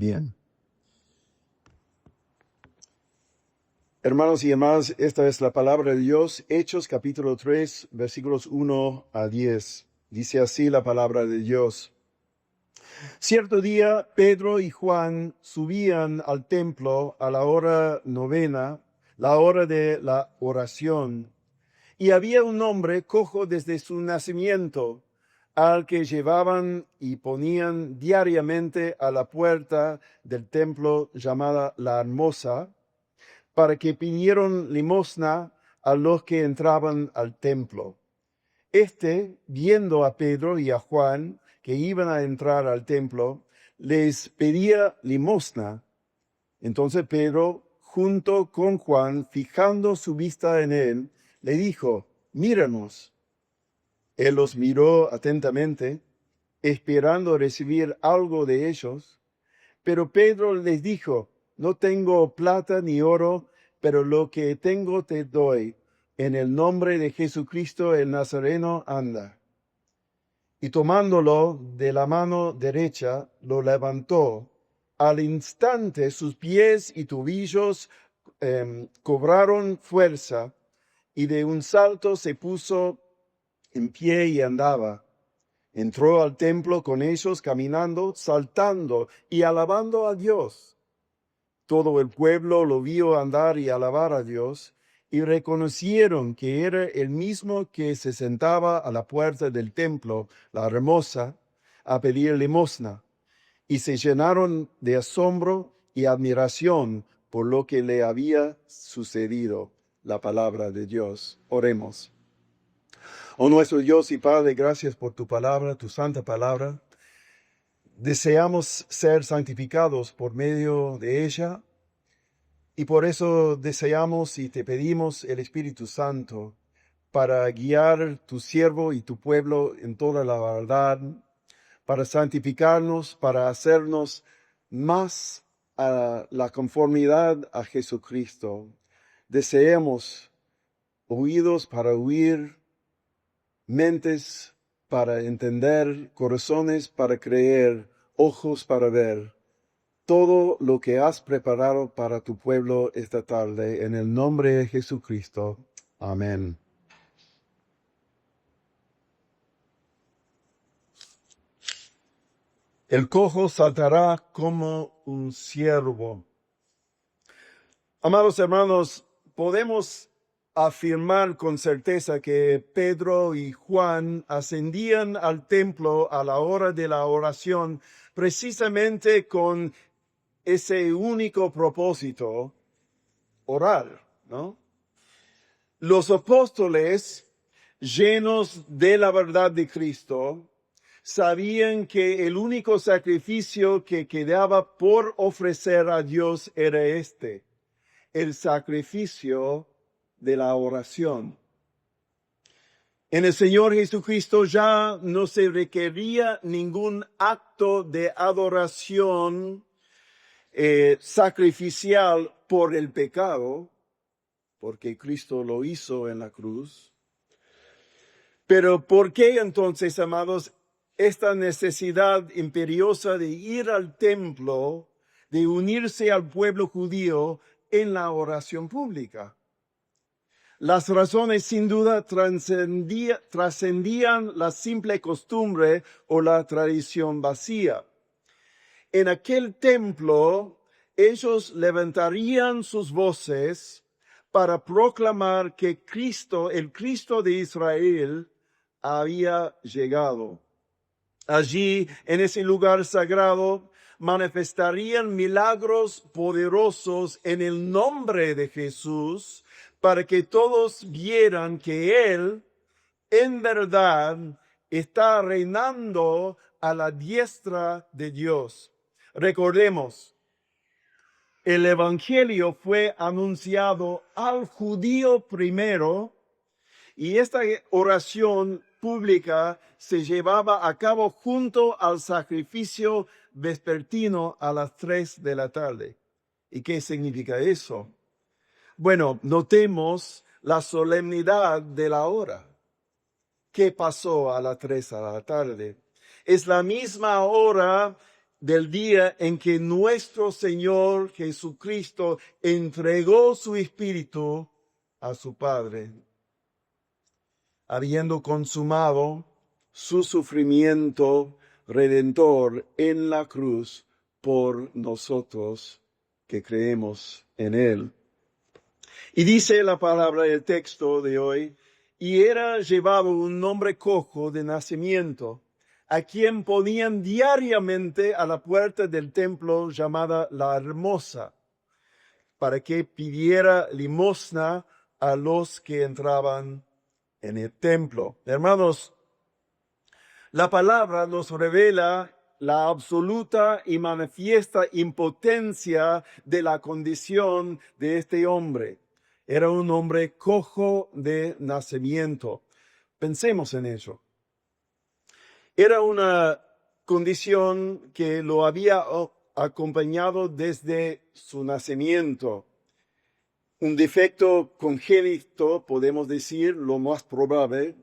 Bien. Hermanos y hermanas, esta es la palabra de Dios, Hechos capítulo 3, versículos 1 a 10. Dice así la palabra de Dios. Cierto día, Pedro y Juan subían al templo a la hora novena, la hora de la oración, y había un hombre cojo desde su nacimiento, al que llevaban y ponían diariamente a la puerta del templo llamada La Hermosa, para que pidieran limosna a los que entraban al templo. Viendo a Pedro y a Juan, que iban a entrar al templo, les pedía limosna. Entonces Pedro, junto con Juan, fijando su vista en él, le dijo: míranos. Él los miró atentamente, esperando recibir algo de ellos. Pero Pedro les dijo: no tengo plata ni oro, pero lo que tengo te doy. En el nombre de Jesucristo el Nazareno, anda. Y tomándolo de la mano derecha, lo levantó. Al instante sus pies y tobillos cobraron fuerza, y de un salto se puso en pie y andaba. Entró al templo con ellos caminando, saltando y alabando a Dios. Todo el pueblo lo vio andar y alabar a Dios, y reconocieron que era el mismo que se sentaba a la puerta del templo, La Hermosa, a pedir limosna, y se llenaron de asombro y admiración por lo que le había sucedido. La palabra de Dios. Oremos. Oh nuestro Dios y Padre, gracias por tu palabra, tu santa palabra. Deseamos ser santificados por medio de ella, y por eso deseamos y te pedimos el Espíritu Santo para guiar tu siervo y tu pueblo en toda la verdad, para santificarnos, para hacernos más a la conformidad a Jesucristo. Deseemos oídos para oír, mentes para entender, corazones para creer, ojos para ver todo lo que has preparado para tu pueblo esta tarde, en el nombre de Jesucristo. Amén. El cojo saltará como un ciervo. Amados hermanos, podemos afirmar con certeza que Pedro y Juan ascendían al templo a la hora de la oración precisamente con ese único propósito: orar, ¿no? Los apóstoles, llenos de la verdad de Cristo, sabían que el único sacrificio que quedaba por ofrecer a Dios era el sacrificio de la oración. En el Señor Jesucristo ya no se requería ningún acto de adoración sacrificial por el pecado, porque Cristo lo hizo en la cruz. Pero ¿por qué entonces, amados, esta necesidad imperiosa de ir al templo, de unirse al pueblo judío en la oración pública? Las razones sin duda trascendían la simple costumbre o la tradición vacía. En aquel templo, ellos levantarían sus voces para proclamar que Cristo, el Cristo de Israel, había llegado. Allí, en ese lugar sagrado, manifestarían milagros poderosos en el nombre de Jesús, para que todos vieran que Él, en verdad, está reinando a la diestra de Dios. Recordemos, el Evangelio fue anunciado al judío primero, y esta oración pública se llevaba a cabo junto al sacrificio vespertino a las 3 de la tarde. ¿Y qué significa eso? Bueno, notemos la solemnidad de la hora. ¿Qué pasó a las 3 de la tarde? Es la misma hora del día en que nuestro Señor Jesucristo entregó su espíritu a su Padre, habiendo consumado su sufrimiento redentor en la cruz por nosotros que creemos en Él. Y dice la palabra del texto de hoy, y era llevado un hombre cojo de nacimiento, a quien ponían diariamente a la puerta del templo llamada La Hermosa, para que pidiera limosna a los que entraban en el templo. Hermanos, la palabra nos revela la absoluta y manifiesta impotencia de la condición de este hombre. Era un hombre cojo de nacimiento. Pensemos en eso. Era una condición que lo había acompañado desde su nacimiento. Un defecto congénito, podemos decir, lo más probable.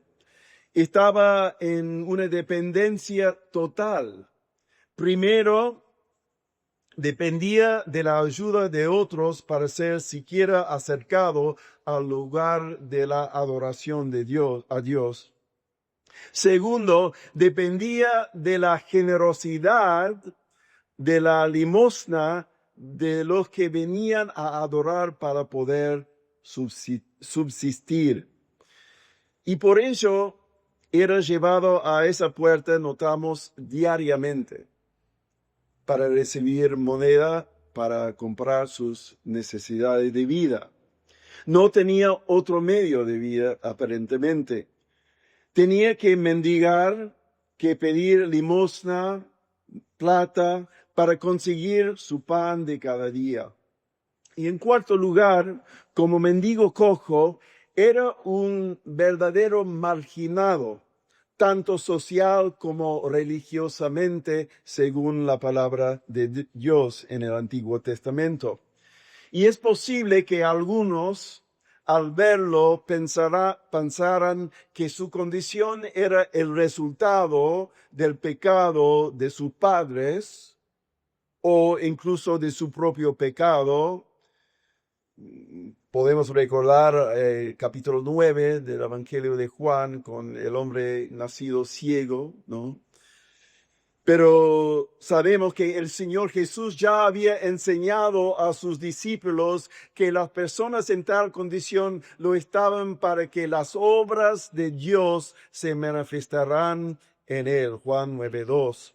Estaba en una dependencia total. Primero, dependía de la ayuda de otros para ser siquiera acercado al lugar de la adoración de Dios, a Dios. Segundo, dependía de la generosidad de la limosna de los que venían a adorar para poder subsistir. Y por ello era llevado a esa puerta, notamos, diariamente, para recibir moneda para comprar sus necesidades de vida. No tenía otro medio de vida, aparentemente. Tenía que mendigar, que pedir limosna, plata, para conseguir su pan de cada día. Y en cuarto lugar, como mendigo cojo, era un verdadero marginado, tanto social como religiosamente, según la palabra de Dios en el Antiguo Testamento. Y es posible que algunos, al verlo, pensaran que su condición era el resultado del pecado de sus padres o incluso de su propio pecado. Podemos recordar el capítulo 9 del Evangelio de Juan con el hombre nacido ciego, ¿no? Pero sabemos que el Señor Jesús ya había enseñado a sus discípulos que las personas en tal condición lo estaban para que las obras de Dios se manifestarán en él. Juan 9:2.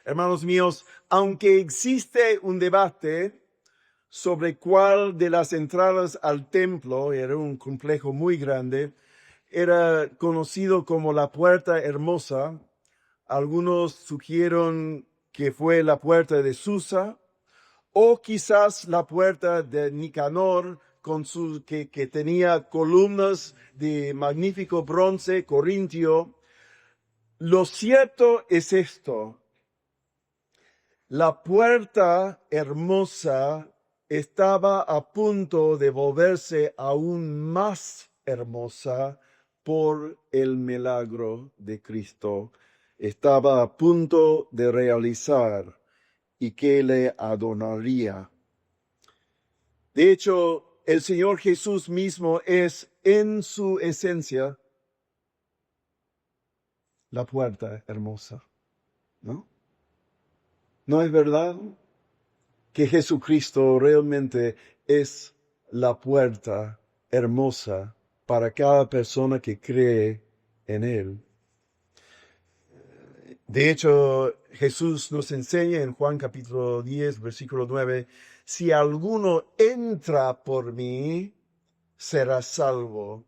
Hermanos míos, aunque existe un debate sobre cuál de las entradas al templo, era un complejo muy grande, era conocido como la Puerta Hermosa. Algunos sugieren que fue la puerta de Susa o quizás la puerta de Nicanor que tenía columnas de magnífico bronce corintio. Lo cierto es esto: la Puerta Hermosa estaba a punto de volverse aún más hermosa por el milagro de Cristo. Estaba a punto de realizar y que le adornaría. De hecho, el Señor Jesús mismo es en su esencia la puerta hermosa, ¿no? ¿No es verdad que Jesucristo realmente es la puerta hermosa para cada persona que cree en Él? De hecho, Jesús nos enseña en Juan capítulo 10, versículo 9, si alguno entra por mí, será salvo,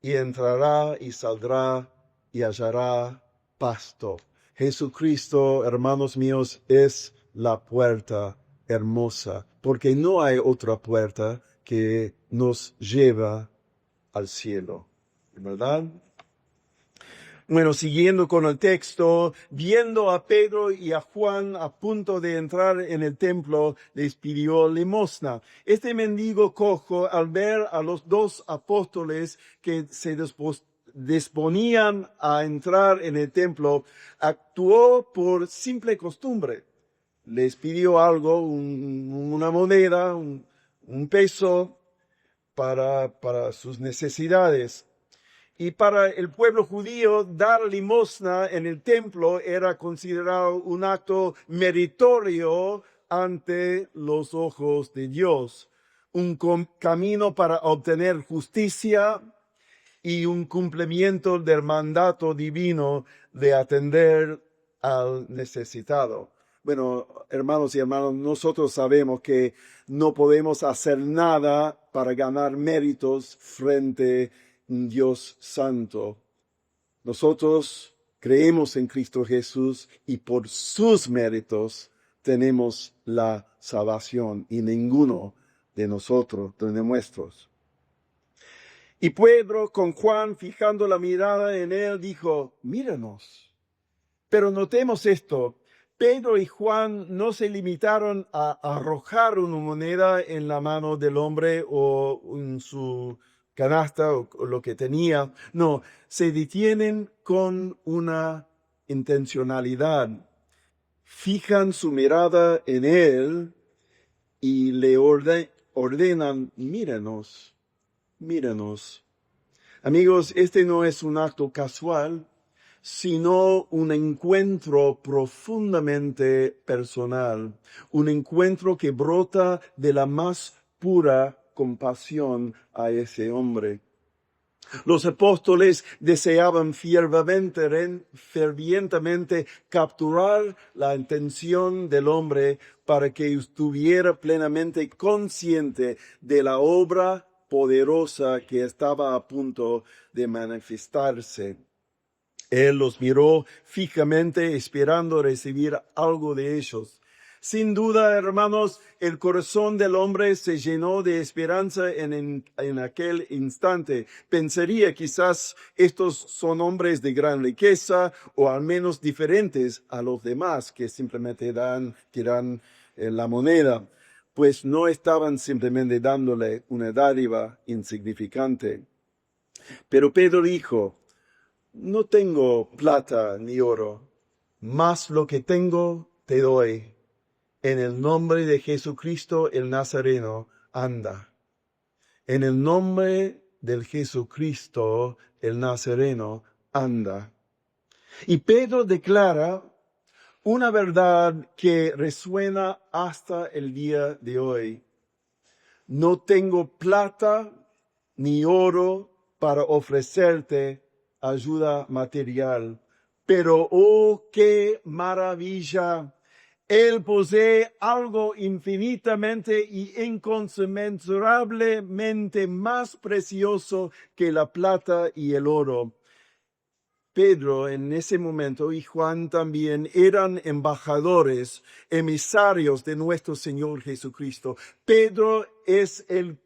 y entrará y saldrá y hallará pasto. Jesucristo, hermanos míos, es la puerta hermosa, porque no hay otra puerta que nos lleva al cielo, ¿verdad? Bueno, siguiendo con el texto, viendo a Pedro y a Juan a punto de entrar en el templo, les pidió limosna. Este mendigo cojo, al ver a los dos apóstoles que se disponían a entrar en el templo, actuó por simple costumbre. Les pidió algo, una moneda, un peso para sus necesidades. Y para el pueblo judío, dar limosna en el templo era considerado un acto meritorio ante los ojos de Dios, un camino para obtener justicia y un cumplimiento del mandato divino de atender al necesitado. Bueno, hermanos y hermanas, nosotros sabemos que no podemos hacer nada para ganar méritos frente a un Dios santo. Nosotros creemos en Cristo Jesús y por sus méritos tenemos la salvación y ninguno de nosotros, de nuestros. Y Pedro, con Juan fijando la mirada en él, dijo: míranos. Pero notemos esto: Pedro y Juan no se limitaron a arrojar una moneda en la mano del hombre o en su canasta o lo que tenía. No, se detienen con una intencionalidad. Fijan su mirada en él y le ordenan: míranos, míranos. Amigos, este no es un acto casual, sino un encuentro profundamente personal, un encuentro que brota de la más pura compasión a ese hombre. Los apóstoles deseaban fervientemente capturar la intención del hombre para que estuviera plenamente consciente de la obra poderosa que estaba a punto de manifestarse. Él los miró fijamente, esperando recibir algo de ellos. Sin duda, hermanos, el corazón del hombre se llenó de esperanza en aquel instante. Pensaría: quizás estos son hombres de gran riqueza, o al menos diferentes a los demás que simplemente tiran la moneda. Pues no estaban simplemente dándole una dádiva insignificante. Pero Pedro dijo: no tengo plata ni oro, mas lo que tengo te doy. En el nombre de Jesucristo el Nazareno, anda. En el nombre del Jesucristo el Nazareno, anda. Y Pedro declara una verdad que resuena hasta el día de hoy: no tengo plata ni oro para ofrecerte ayuda material, pero ¡oh, qué maravilla! Él posee algo infinitamente y inconmensurablemente más precioso que la plata y el oro. Pedro en ese momento, y Juan también, eran embajadores, emisarios de nuestro Señor Jesucristo. Pedro es el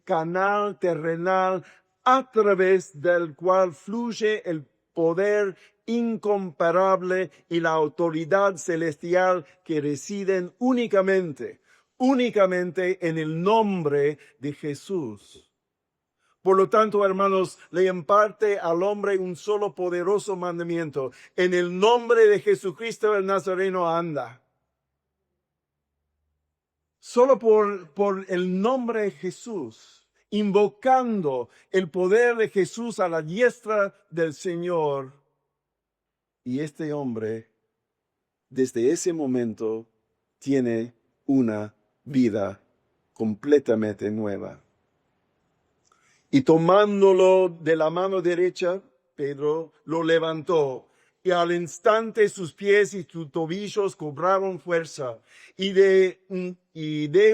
canal terrenal a través del cual fluye el poder incomparable y la autoridad celestial que residen únicamente en el nombre de Jesús. Por lo tanto, hermanos, le imparte al hombre un solo poderoso mandamiento: en el nombre de Jesucristo el Nazareno, anda. Solo por el nombre de Jesús, invocando el poder de Jesús a la diestra del Señor. Y este hombre, desde ese momento, tiene una vida completamente nueva. Y tomándolo de la mano derecha, Pedro lo levantó, y al instante sus pies y sus tobillos cobraron fuerza, y de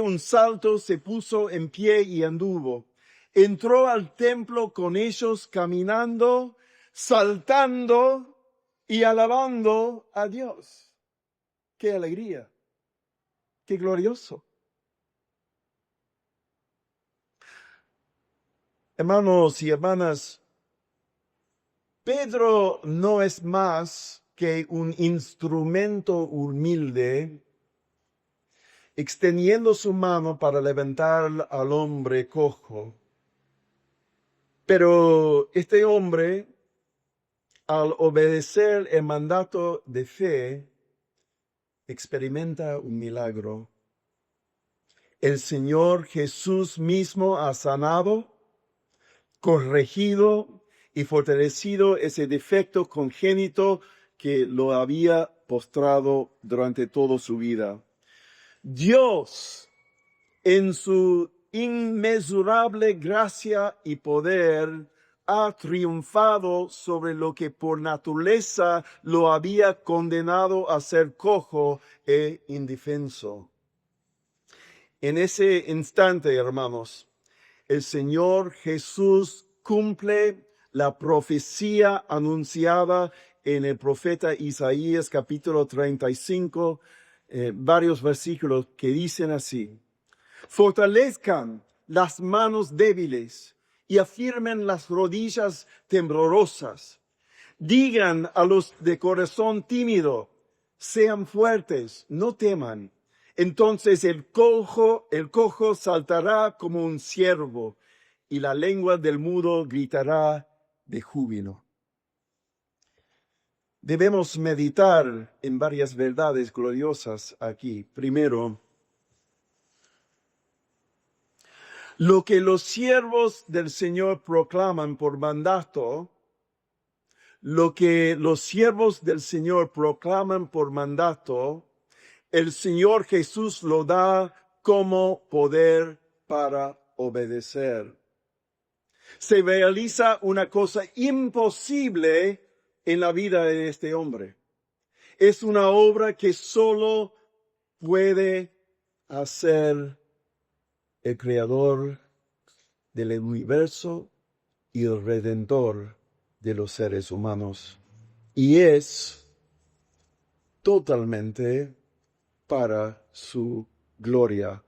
un salto se puso en pie y anduvo. Entró al templo con ellos caminando, saltando y alabando a Dios. ¡Qué alegría! ¡Qué glorioso! Hermanos y hermanas, Pedro no es más que un instrumento humilde extendiendo su mano para levantar al hombre cojo. Pero este hombre al obedecer el mandato de fe, experimenta un milagro. El Señor Jesús mismo ha sanado, corregido y fortalecido ese defecto congénito que lo había postrado durante toda su vida. Dios, en su inmesurable gracia y poder, ha triunfado sobre lo que por naturaleza lo había condenado a ser cojo e indefenso. En ese instante, hermanos, el Señor Jesús cumple la profecía anunciada en el profeta Isaías capítulo 35, varios versículos que dicen así: fortalezcan las manos débiles y afirmen las rodillas temblorosas. Digan a los de corazón tímido, sean fuertes, no teman. Entonces el cojo saltará como un ciervo y la lengua del mudo gritará de júbilo. Debemos meditar en varias verdades gloriosas aquí. Primero, lo que los siervos del Señor proclaman por mandato, el Señor Jesús lo da como poder para obedecer. Se realiza una cosa imposible en la vida de este hombre. Es una obra que solo puede hacer el Creador del universo y el Redentor de los seres humanos. Y es totalmente para su gloria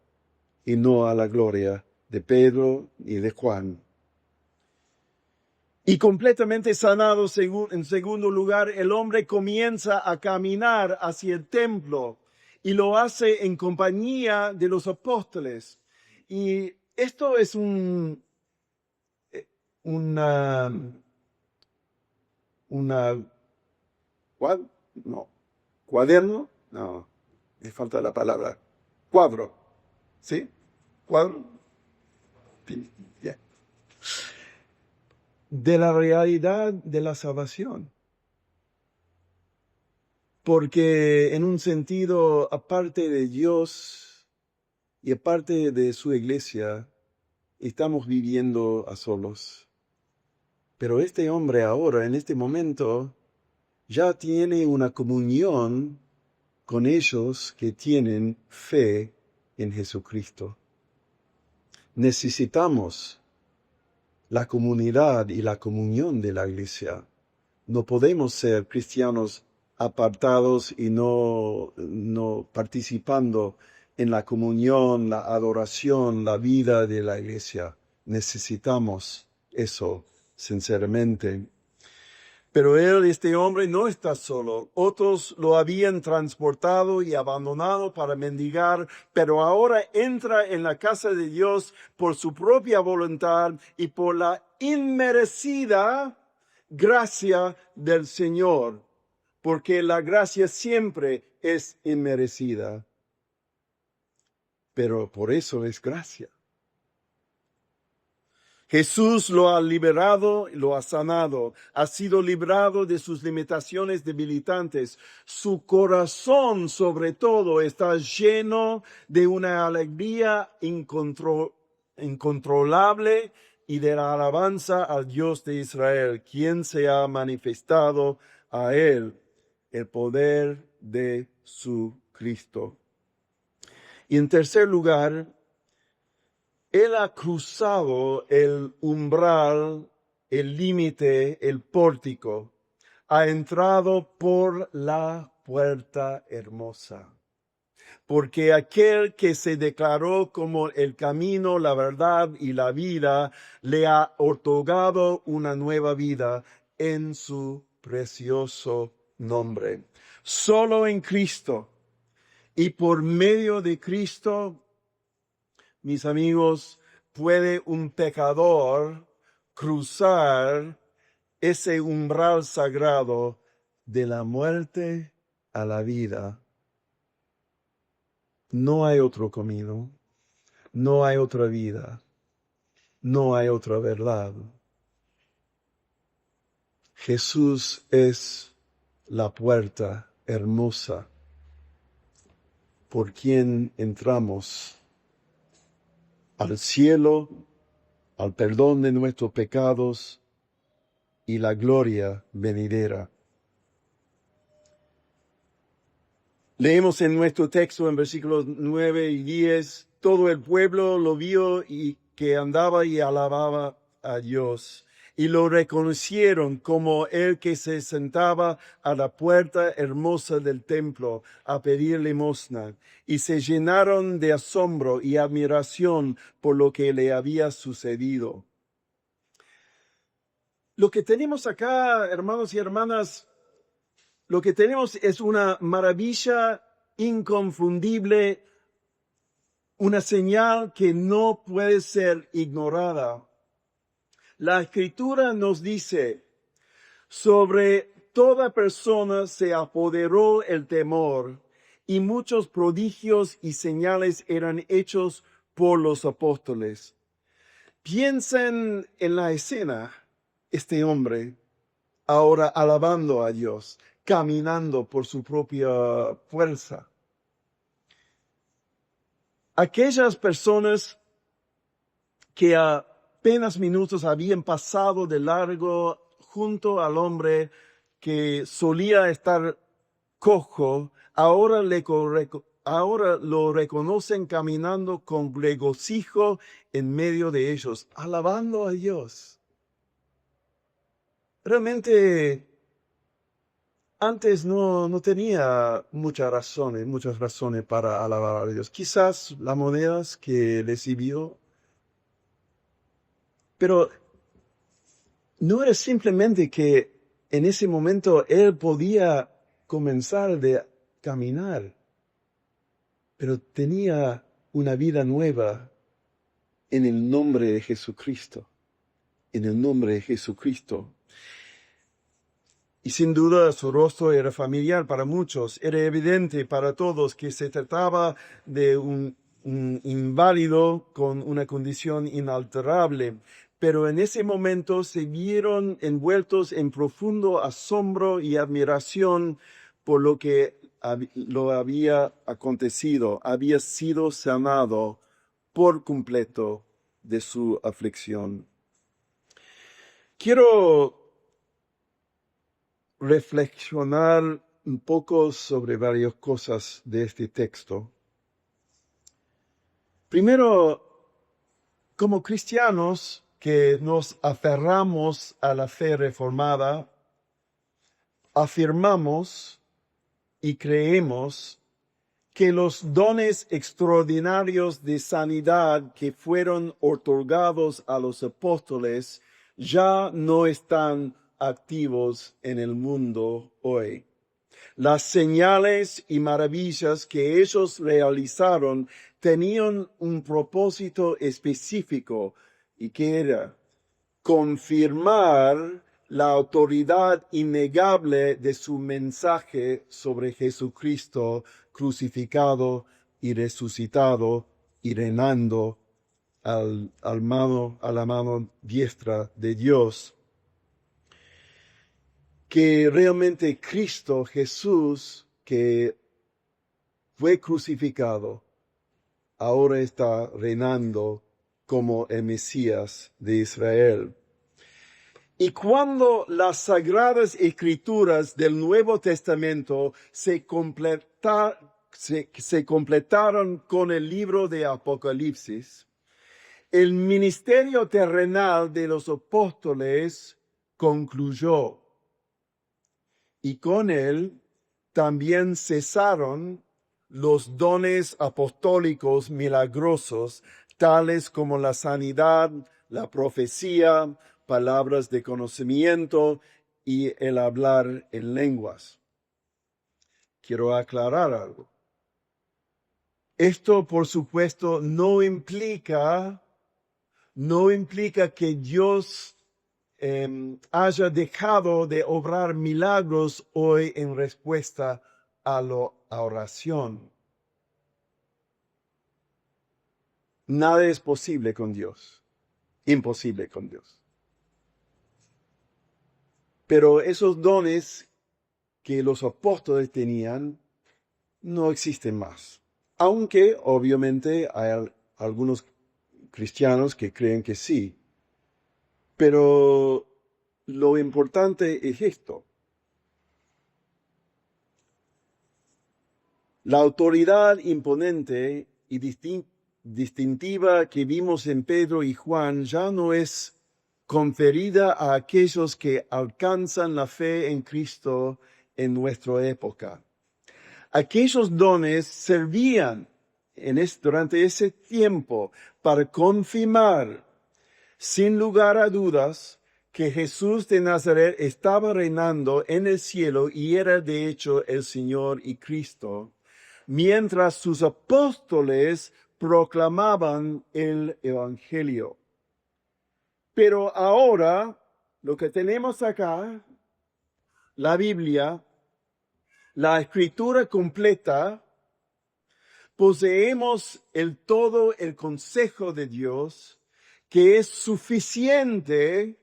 y no a la gloria de Pedro y de Juan. Y completamente sanado, en segundo lugar, el hombre comienza a caminar hacia el templo y lo hace en compañía de los apóstoles. Y esto es cuaderno, no, me falta la palabra, cuadro, ¿sí? Cuadro. Yeah. De la realidad de la salvación. Porque en un sentido, aparte de Dios y aparte de su iglesia, estamos viviendo a solos. Pero este hombre ahora, en este momento, ya tiene una comunión con ellos que tienen fe en Jesucristo. Necesitamos la comunidad y la comunión de la iglesia. No podemos ser cristianos apartados y no participando en la comunión, la adoración, la vida de la iglesia. Necesitamos eso, sinceramente. Pero este hombre, no está solo. Otros lo habían transportado y abandonado para mendigar, pero ahora entra en la casa de Dios por su propia voluntad y por la inmerecida gracia del Señor, porque la gracia siempre es inmerecida. Pero por eso es gracia. Jesús lo ha liberado, lo ha sanado, ha sido librado de sus limitaciones debilitantes. Su corazón, sobre todo, está lleno de una alegría incontrolable y de la alabanza al Dios de Israel, quien se ha manifestado a él, el poder de su Cristo. Y en tercer lugar, él ha cruzado el umbral, el límite, el pórtico. Ha entrado por la puerta hermosa. Porque aquel que se declaró como el camino, la verdad y la vida, le ha otorgado una nueva vida en su precioso nombre. Solo en Cristo y por medio de Cristo, mis amigos, puede un pecador cruzar ese umbral sagrado de la muerte a la vida. No hay otro camino, no hay otra vida, no hay otra verdad. Jesús es la puerta hermosa por quien entramos al cielo, al perdón de nuestros pecados y la gloria venidera. Leemos en nuestro texto en versículos 9 y 10, todo el pueblo lo vio y que andaba y alababa a Dios, y lo reconocieron como el que se sentaba a la puerta hermosa del templo a pedir limosna, y se llenaron de asombro y admiración por lo que le había sucedido. Lo que tenemos acá, hermanos y hermanas, lo que tenemos es una maravilla inconfundible, una señal que no puede ser ignorada. La Escritura nos dice, sobre toda persona se apoderó el temor, y muchos prodigios y señales eran hechos por los apóstoles. Piensen en la escena, este hombre ahora alabando a Dios, caminando por su propia fuerza. Aquellas personas que apenas minutos habían pasado de largo junto al hombre que solía estar cojo, ahora lo reconocen caminando con regocijo en medio de ellos, alabando a Dios. Realmente antes no tenía muchas razones para alabar a Dios. Quizás las monedas que recibió, pero no era simplemente que en ese momento él podía comenzar de caminar, pero tenía una vida nueva en el nombre de Jesucristo, en el nombre de Jesucristo. Y sin duda su rostro era familiar para muchos, era evidente para todos que se trataba de un inválido con una condición inalterable. Pero en ese momento se vieron envueltos en profundo asombro y admiración por lo que lo había acontecido. Había sido sanado por completo de su aflicción. Quiero reflexionar un poco sobre varias cosas de este texto. Primero, como cristianos que nos aferramos a la fe reformada, afirmamos y creemos que los dones extraordinarios de sanidad que fueron otorgados a los apóstoles ya no están activos en el mundo hoy. Las señales y maravillas que ellos realizaron tenían un propósito específico, y que era confirmar la autoridad innegable de su mensaje sobre Jesucristo crucificado y resucitado y reinando a la mano diestra de Dios. Que realmente Cristo Jesús, que fue crucificado, ahora está reinando como el Mesías de Israel. Y cuando las sagradas escrituras del Nuevo Testamento se completaron con el libro de Apocalipsis, el ministerio terrenal de los apóstoles concluyó. Y con él también cesaron los dones apostólicos milagrosos, tales como la sanidad, la profecía, palabras de conocimiento y el hablar en lenguas. Quiero aclarar algo. Esto, por supuesto, no implica que Dios haya dejado de obrar milagros hoy en respuesta a la oración. Nada es posible con Dios, imposible con Dios. Pero esos dones que los apóstoles tenían no existen más. Aunque obviamente hay algunos cristianos que creen que sí. Pero lo importante es esto. La autoridad imponente y distintiva que vimos en Pedro y Juan ya no es conferida a aquellos que alcanzan la fe en Cristo en nuestra época. Aquellos dones servían durante ese tiempo para confirmar, sin lugar a dudas, que Jesús de Nazaret estaba reinando en el cielo y era de hecho el Señor y Cristo, mientras sus apóstoles proclamaban el Evangelio. Pero ahora, lo que tenemos acá, la Biblia, la Escritura completa, poseemos todo el consejo de Dios, que es suficiente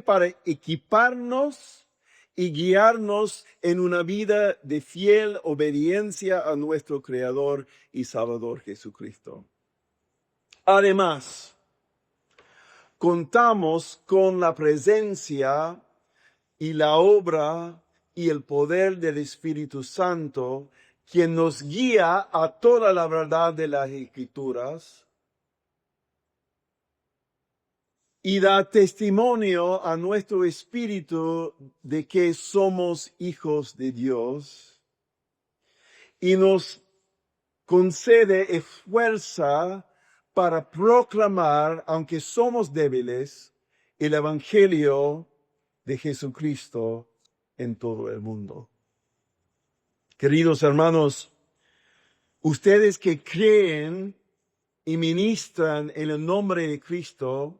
para equiparnos y guiarnos en una vida de fiel obediencia a nuestro Creador y Salvador Jesucristo. Además, contamos con la presencia y la obra y el poder del Espíritu Santo, quien nos guía a toda la verdad de las Escrituras y da testimonio a nuestro espíritu de que somos hijos de Dios y nos concede fuerza para proclamar, aunque somos débiles, el Evangelio de Jesucristo en todo el mundo. Queridos hermanos, ustedes que creen y ministran en el nombre de Cristo,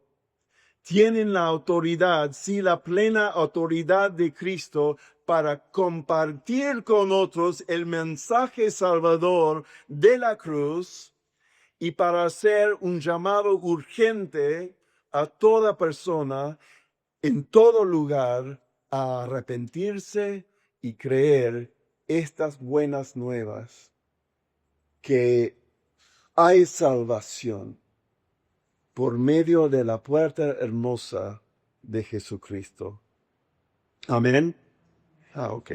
tienen la autoridad, sí, la plena autoridad de Cristo para compartir con otros el mensaje salvador de la cruz y para hacer un llamado urgente a toda persona en todo lugar a arrepentirse y creer estas buenas nuevas, que hay salvación por medio de la puerta hermosa de Jesucristo. Amén. Ok.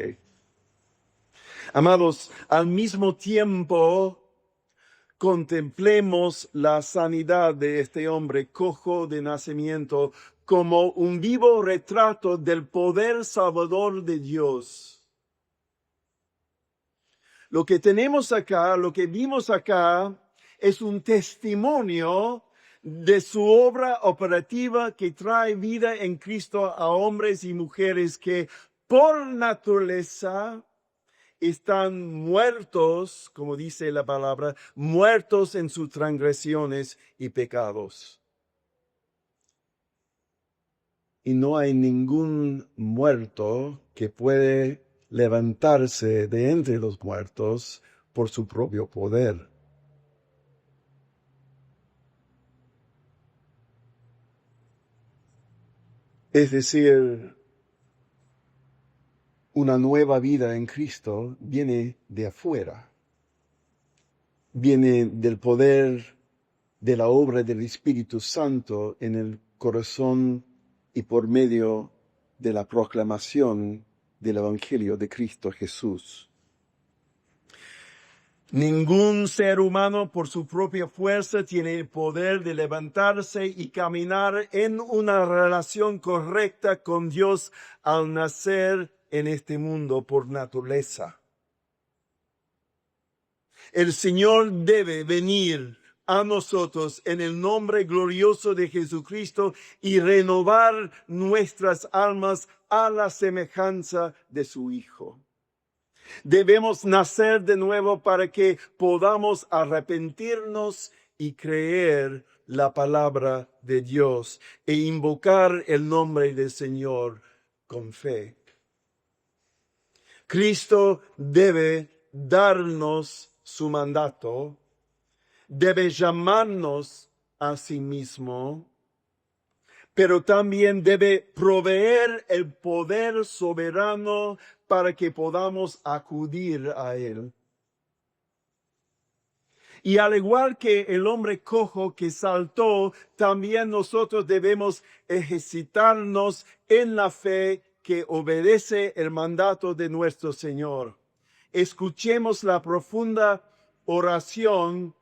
Amados, al mismo tiempo contemplemos la sanidad de este hombre cojo de nacimiento como un vivo retrato del poder salvador de Dios. Lo que tenemos acá, lo que vimos acá, es un testimonio de su obra operativa que trae vida en Cristo a hombres y mujeres que por naturaleza están muertos, como dice la palabra, muertos en sus transgresiones y pecados. Y no hay ningún muerto que puede levantarse de entre los muertos por su propio poder. Es decir, una nueva vida en Cristo viene de afuera, viene del poder de la obra del Espíritu Santo en el corazón y por medio de la proclamación del Evangelio de Cristo Jesús. Ningún ser humano por su propia fuerza tiene el poder de levantarse y caminar en una relación correcta con Dios al nacer en este mundo por naturaleza. El Señor debe venir a nosotros en el nombre glorioso de Jesucristo y renovar nuestras almas a la semejanza de su Hijo. Debemos nacer de nuevo para que podamos arrepentirnos y creer la palabra de Dios e invocar el nombre del Señor con fe. Cristo debe darnos su mandato, debe llamarnos a sí mismo, pero también debe proveer el poder soberano para que podamos acudir a Él. Y al igual que el hombre cojo que saltó, también nosotros debemos ejercitarnos en la fe que obedece el mandato de nuestro Señor. Escuchemos la profunda oración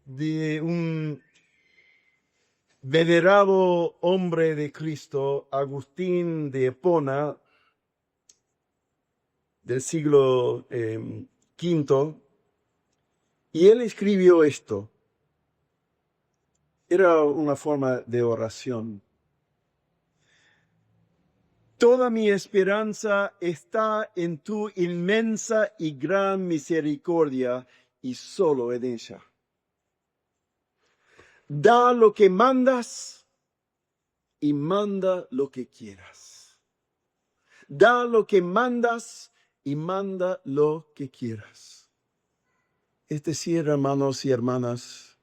de un venerado hombre de Cristo, Agustín de Hipona, del siglo V, y él escribió esto. Era una forma de oración. Toda mi esperanza está en tu inmensa y gran misericordia y solo en ella. Da lo que mandas y manda lo que quieras. Da lo que mandas y manda lo que quieras. Es decir, hermanos y hermanas,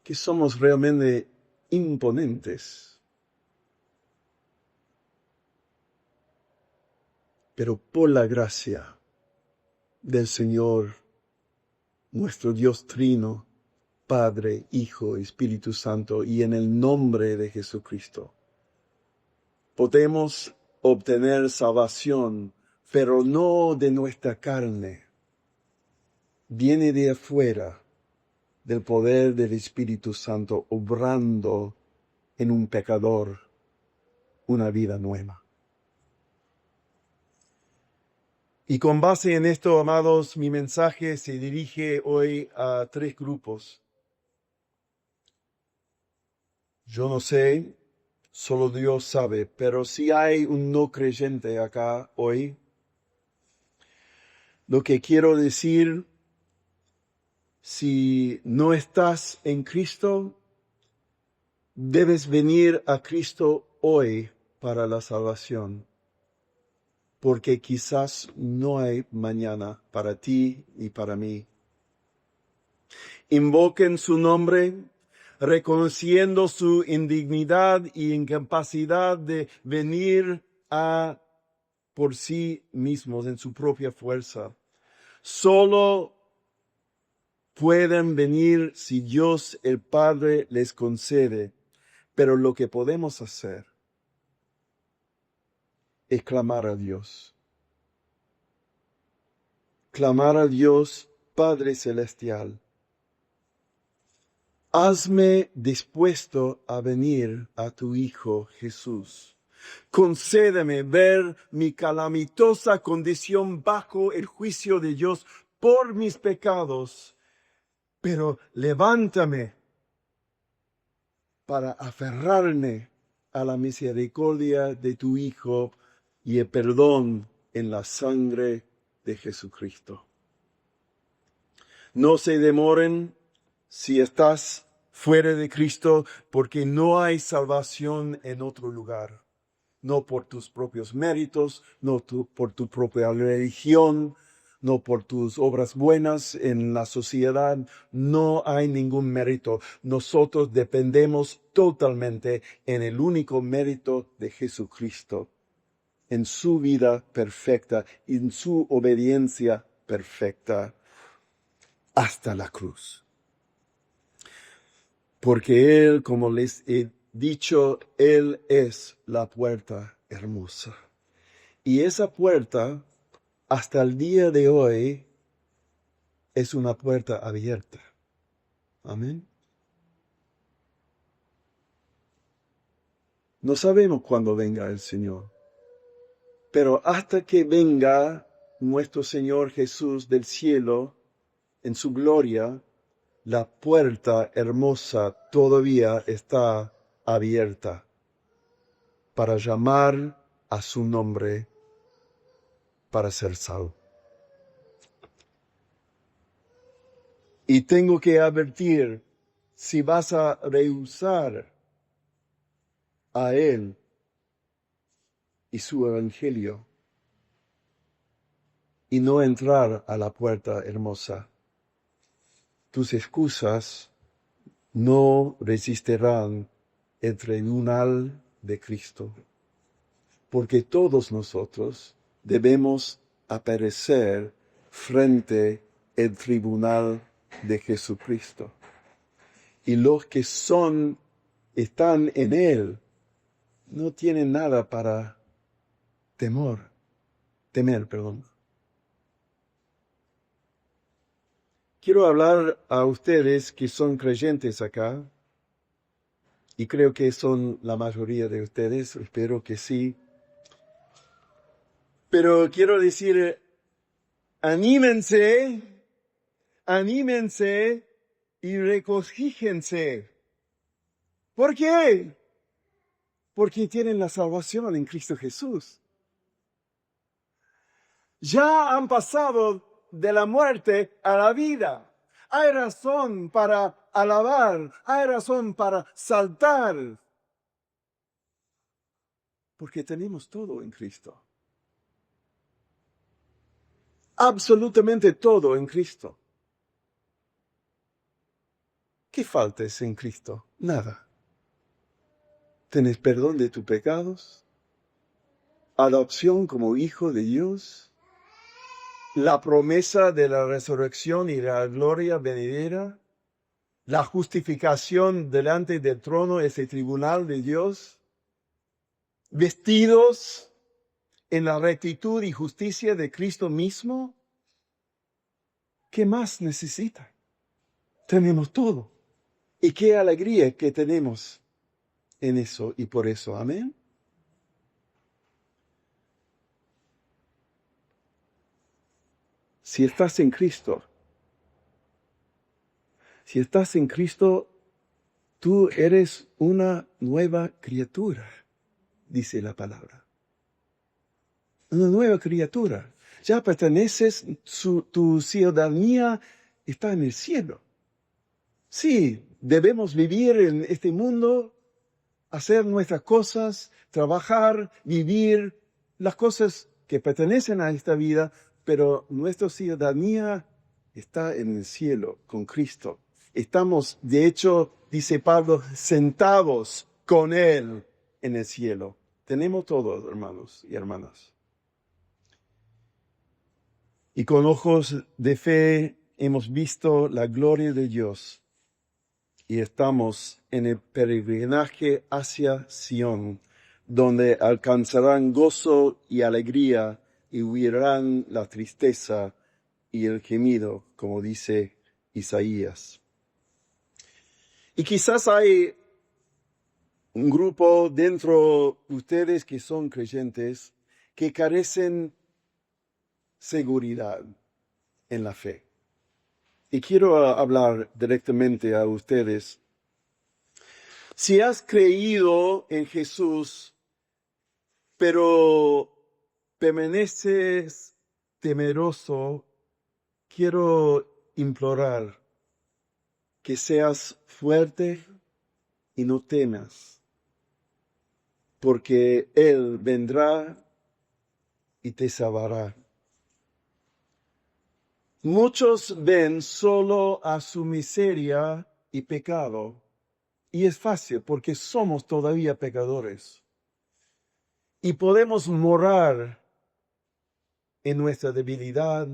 que somos realmente imponentes. Pero por la gracia del Señor, nuestro Dios Trino, Padre, Hijo, Espíritu Santo, y en el nombre de Jesucristo, podemos obtener salvación, pero no de nuestra carne. Viene de afuera, del poder del Espíritu Santo, obrando en un pecador una vida nueva. Y con base en esto, amados, mi mensaje se dirige hoy a 3 grupos. Yo no sé, solo Dios sabe, pero si hay un no creyente acá hoy, lo que quiero decir, si no estás en Cristo, debes venir a Cristo hoy para la salvación, porque quizás no hay mañana para ti y para mí. Invoquen su nombre, reconociendo su indignidad y incapacidad de venir por sí mismos en su propia fuerza. Solo pueden venir si Dios el Padre les concede, pero lo que podemos hacer es clamar a Dios. Clamar a Dios, Padre Celestial. Hazme dispuesto a venir a tu Hijo Jesús. Concédeme ver mi calamitosa condición bajo el juicio de Dios por mis pecados, pero levántame para aferrarme a la misericordia de tu Hijo y el perdón en la sangre de Jesucristo. No se demoren si estás fuera de Cristo, porque no hay salvación en otro lugar. No por tus propios méritos, no por tu propia religión, no por tus obras buenas en la sociedad. No hay ningún mérito. Nosotros dependemos totalmente en el único mérito de Jesucristo, en su vida perfecta, en su obediencia perfecta hasta la cruz. Porque Él, como les he dicho, Él es la puerta hermosa. Y esa puerta, hasta el día de hoy, es una puerta abierta. Amén. No sabemos cuándo venga el Señor, pero hasta que venga nuestro Señor Jesús del cielo en su gloria, la puerta hermosa todavía está abierta para llamar a su nombre, para ser salvo. Y tengo que advertir, si vas a rehusar a Él y su evangelio y no entrar a la puerta hermosa, tus excusas no resistirán el tribunal de Cristo, porque todos nosotros debemos aparecer frente al tribunal de Jesucristo. Y los que están en Él, no tienen nada para temer. Quiero hablar a ustedes que son creyentes acá, y creo que son la mayoría de ustedes, espero que sí. Pero quiero decir, anímense y regocíjense. ¿Por qué? Porque tienen la salvación en Cristo Jesús. Ya han pasado de la muerte a la vida. Hay razón para alabar, hay razón para saltar, porque tenemos todo en Cristo. Absolutamente todo en Cristo. ¿Qué faltes en Cristo? Nada. Tenés perdón de tus pecados, adopción como hijo de Dios, la promesa de la resurrección y la gloria venidera, la justificación delante del trono, ese tribunal de Dios, vestidos en la rectitud y justicia de Cristo mismo. ¿Qué más necesita? Tenemos todo. Y qué alegría que tenemos en eso y por eso. Amén. Si estás en Cristo, tú eres una nueva criatura, dice la palabra. Una nueva criatura. Ya perteneces, tu ciudadanía está en el cielo. Sí, debemos vivir en este mundo, hacer nuestras cosas, trabajar, vivir las cosas que pertenecen a esta vida, pero nuestra ciudadanía está en el cielo con Cristo. Estamos, de hecho, dice Pablo, sentados con Él en el cielo. Tenemos todo, hermanos y hermanas. Y con ojos de fe hemos visto la gloria de Dios y estamos en el peregrinaje hacia Sión, donde alcanzarán gozo y alegría y huirán la tristeza y el gemido, como dice Isaías. Y quizás hay un grupo dentro de ustedes que son creyentes que carecen seguridad en la fe. Y quiero hablar directamente a ustedes. Si has creído en Jesús, pero permaneces temeroso, quiero implorar que seas fuerte y no temas, porque Él vendrá y te salvará. Muchos ven solo a su miseria y pecado, y es fácil porque somos todavía pecadores. Y podemos morar en nuestra debilidad,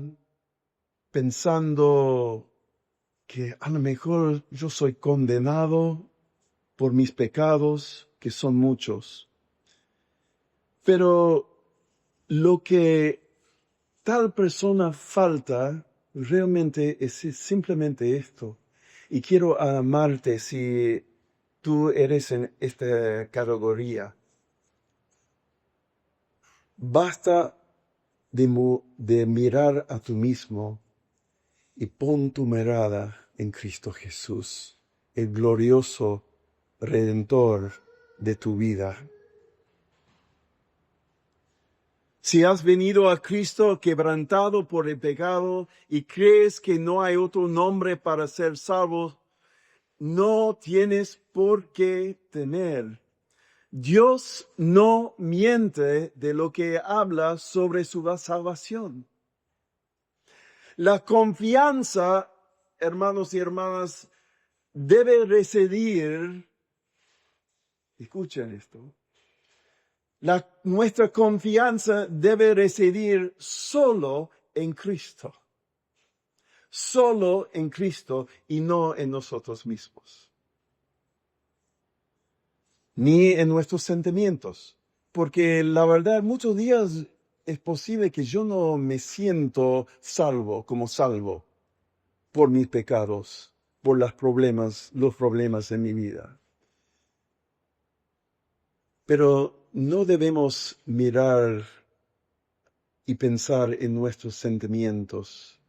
pensando que a lo mejor yo soy condenado por mis pecados, que son muchos. Pero lo que tal persona falta realmente es simplemente esto. Y quiero amarte si tú eres en esta categoría. Basta de mirar a tú mismo y pon tu mirada en Cristo Jesús, el glorioso Redentor de tu vida. Si has venido a Cristo quebrantado por el pecado y crees que no hay otro nombre para ser salvo, no tienes por qué temer. Dios no miente de lo que habla sobre su salvación. La confianza, hermanos y hermanas, debe residir, escuchen esto, nuestra confianza debe residir solo en Cristo. Solo en Cristo y no en nosotros mismos. Ni en nuestros sentimientos. Porque la verdad, muchos días es posible que yo no me siento salvo por mis pecados, por los problemas en mi vida. Pero no debemos mirar y pensar en nuestros sentimientos.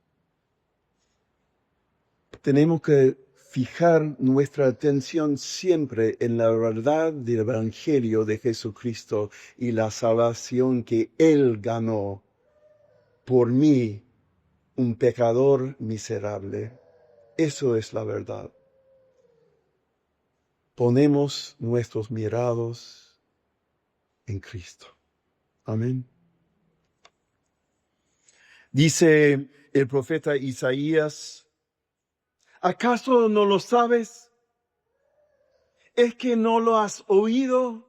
Tenemos que fijar nuestra atención siempre en la verdad del Evangelio de Jesucristo y la salvación que Él ganó por mí, un pecador miserable. Eso es la verdad. Ponemos nuestros mirados en Cristo. Amén. Dice el profeta Isaías, ¿acaso no lo sabes? ¿Es que no lo has oído?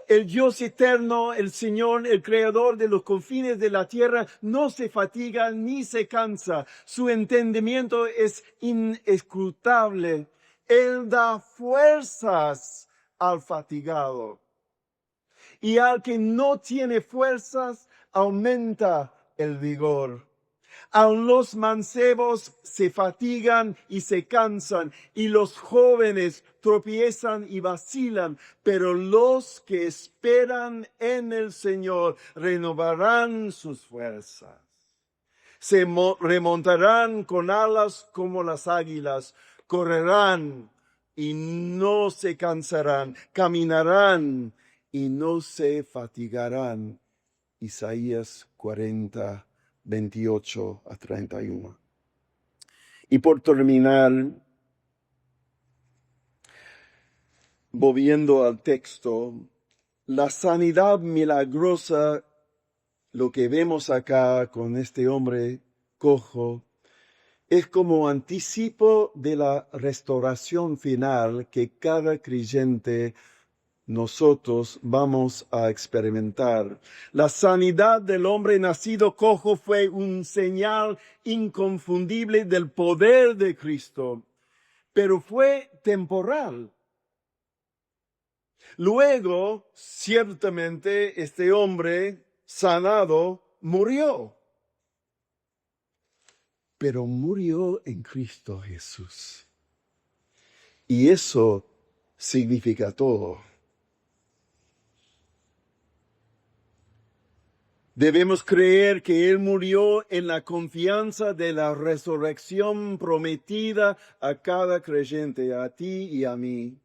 El Dios eterno, el Señor, el Creador de los confines de la tierra, no se fatiga ni se cansa. Su entendimiento es inescrutable. Él da fuerzas al fatigado. Y al que no tiene fuerzas, aumenta el vigor. Aun los mancebos se fatigan y se cansan, y los jóvenes tropiezan y vacilan, pero los que esperan en el Señor renovarán sus fuerzas. Se remontarán con alas como las águilas, correrán y no se cansarán, caminarán y no se fatigarán. Isaías 40, 28 a 31. Y por terminar, volviendo al texto, la sanidad milagrosa, lo que vemos acá con este hombre cojo, es como anticipo de la restauración final que cada creyente nosotros vamos a experimentar. La sanidad del hombre nacido cojo fue un señal inconfundible del poder de Cristo, pero fue temporal. Luego, ciertamente, este hombre sanado murió, pero murió en Cristo Jesús. Y eso significa todo. Debemos creer que Él murió en la confianza de la resurrección prometida a cada creyente, a ti y a mí.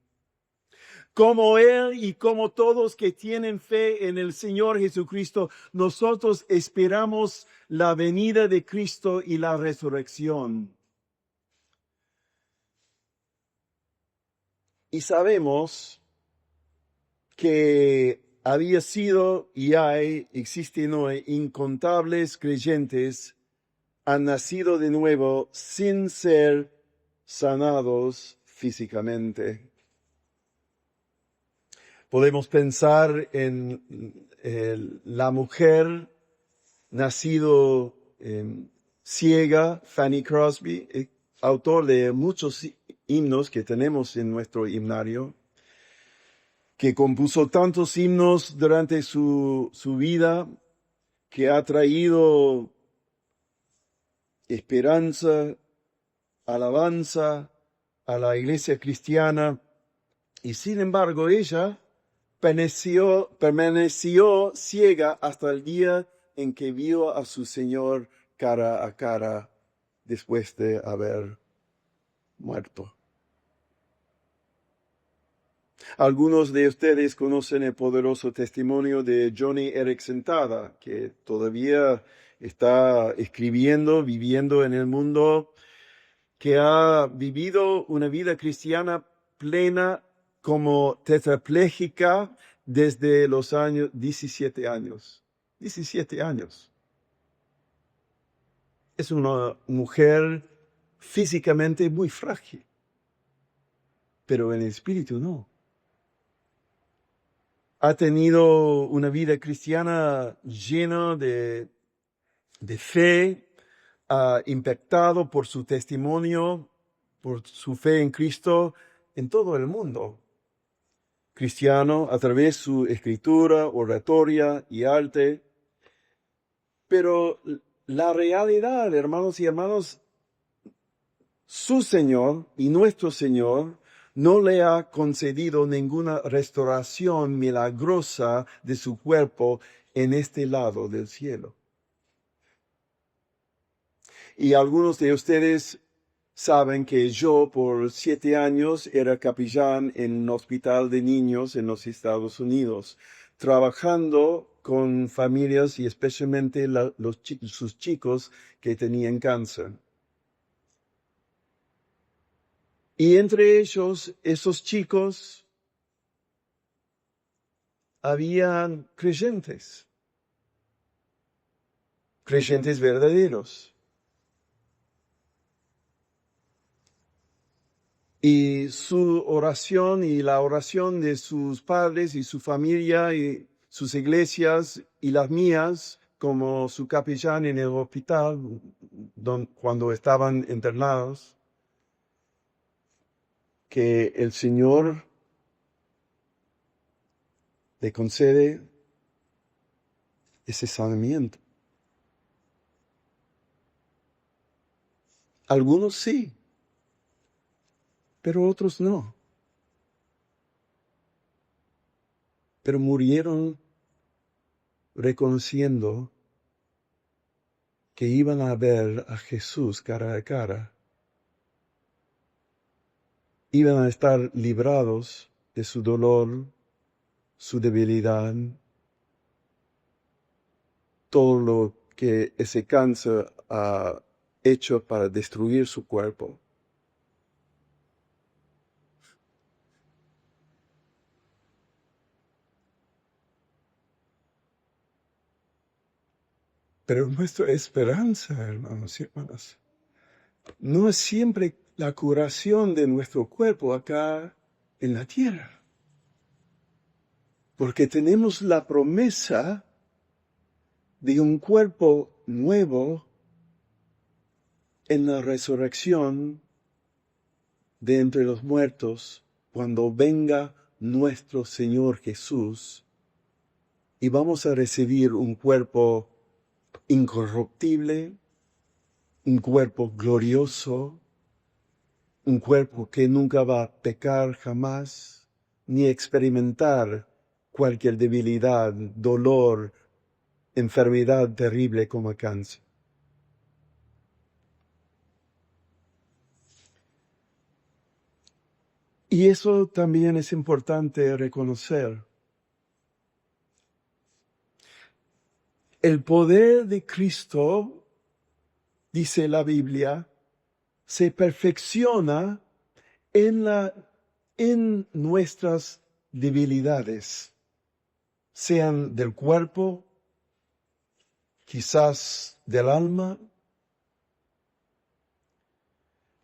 Como Él y como todos que tienen fe en el Señor Jesucristo, nosotros esperamos la venida de Cristo y la resurrección. Y sabemos que había sido y existen hoy incontables creyentes han nacido de nuevo sin ser sanados físicamente. Podemos pensar en la mujer nacido ciega, Fanny Crosby, autor de muchos himnos que tenemos en nuestro himnario, que compuso tantos himnos durante su vida, que ha traído esperanza, alabanza a la iglesia cristiana, y sin embargo ella permaneció ciega hasta el día en que vio a su Señor cara a cara después de haber muerto. Algunos de ustedes conocen el poderoso testimonio de Joni Eareckson Tada, que todavía está escribiendo, viviendo en el mundo, que ha vivido una vida cristiana plena como tetrapléjica desde los años 17 años. 17 años. Es una mujer físicamente muy frágil, pero en el espíritu no. Ha tenido una vida cristiana llena de fe, impactado por su testimonio, por su fe en Cristo en todo el mundo cristiano a través de su escritura, oratoria y arte. Pero la realidad, hermanos y hermanas, su Señor y nuestro Señor no le ha concedido ninguna restauración milagrosa de su cuerpo en este lado del cielo. Y algunos de ustedes saben que yo por 7 años era capellán en un hospital de niños en los Estados Unidos, trabajando con familias y especialmente sus chicos que tenían cáncer. Y entre ellos, esos chicos, habían creyentes verdaderos. Y su oración y la oración de sus padres y su familia y sus iglesias y las mías, como su capellán en el hospital cuando estaban internados, que el Señor le concede ese sanamiento. Algunos sí, pero otros no. Pero murieron reconociendo que iban a ver a Jesús cara a cara. Iban a estar librados de su dolor, su debilidad, todo lo que ese cáncer ha hecho para destruir su cuerpo. Pero nuestra esperanza, hermanos y hermanas, no es siempre la curación de nuestro cuerpo acá en la tierra. Porque tenemos la promesa de un cuerpo nuevo en la resurrección de entre los muertos cuando venga nuestro Señor Jesús, y vamos a recibir un cuerpo incorruptible, un cuerpo glorioso, un cuerpo que nunca va a pecar jamás, ni experimentar cualquier debilidad, dolor, enfermedad terrible como cáncer. Y eso también es importante reconocer. El poder de Cristo, dice la Biblia, se perfecciona en nuestras debilidades, sean del cuerpo, quizás del alma,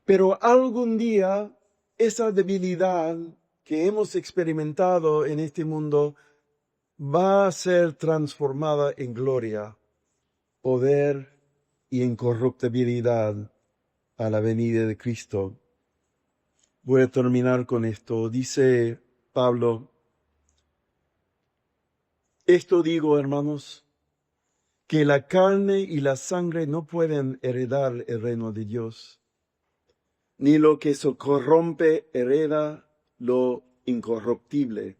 pero algún día esa debilidad que hemos experimentado en este mundo va a ser transformada en gloria, poder y incorruptibilidad a la venida de Cristo. Voy a terminar con esto. Dice Pablo, esto digo, hermanos, que la carne y la sangre no pueden heredar el reino de Dios, ni lo que se corrompe hereda lo incorruptible.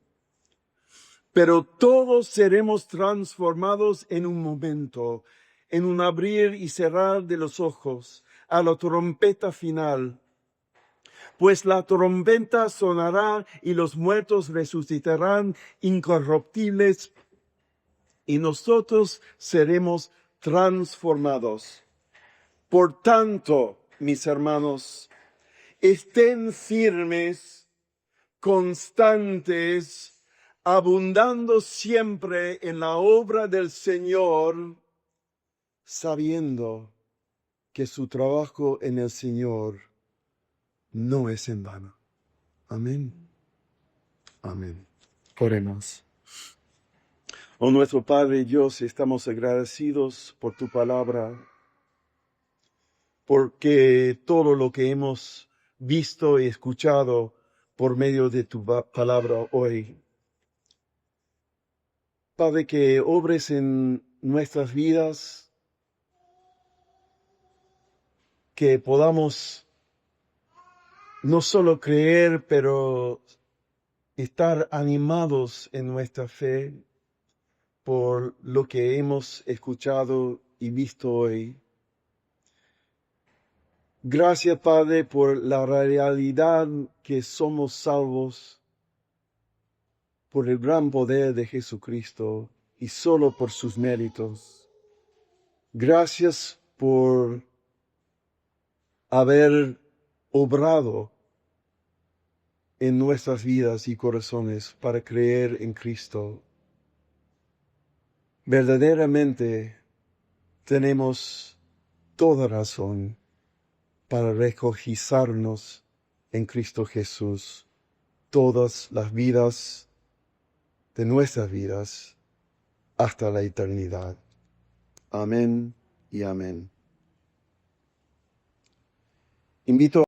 Pero todos seremos transformados en un momento, en un abrir y cerrar de los ojos, a la trompeta final. Pues la trompeta sonará y los muertos resucitarán incorruptibles y nosotros seremos transformados. Por tanto, mis hermanos, estén firmes, constantes, abundando siempre en la obra del Señor, sabiendo que su trabajo en el Señor no es en vano. Amén. Amén. Oremos. Oh nuestro Padre Dios, estamos agradecidos por tu palabra, porque todo lo que hemos visto y escuchado por medio de tu palabra hoy, Padre, que obres en nuestras vidas, que podamos no solo creer, pero estar animados en nuestra fe por lo que hemos escuchado y visto hoy. Gracias, Padre, por la realidad que somos salvos por el gran poder de Jesucristo y solo por sus méritos. Gracias por haber obrado en nuestras vidas y corazones para creer en Cristo. Verdaderamente tenemos toda razón para regocijarnos en Cristo Jesús todas las vidas de nuestras vidas hasta la eternidad. Amén y amén. Invito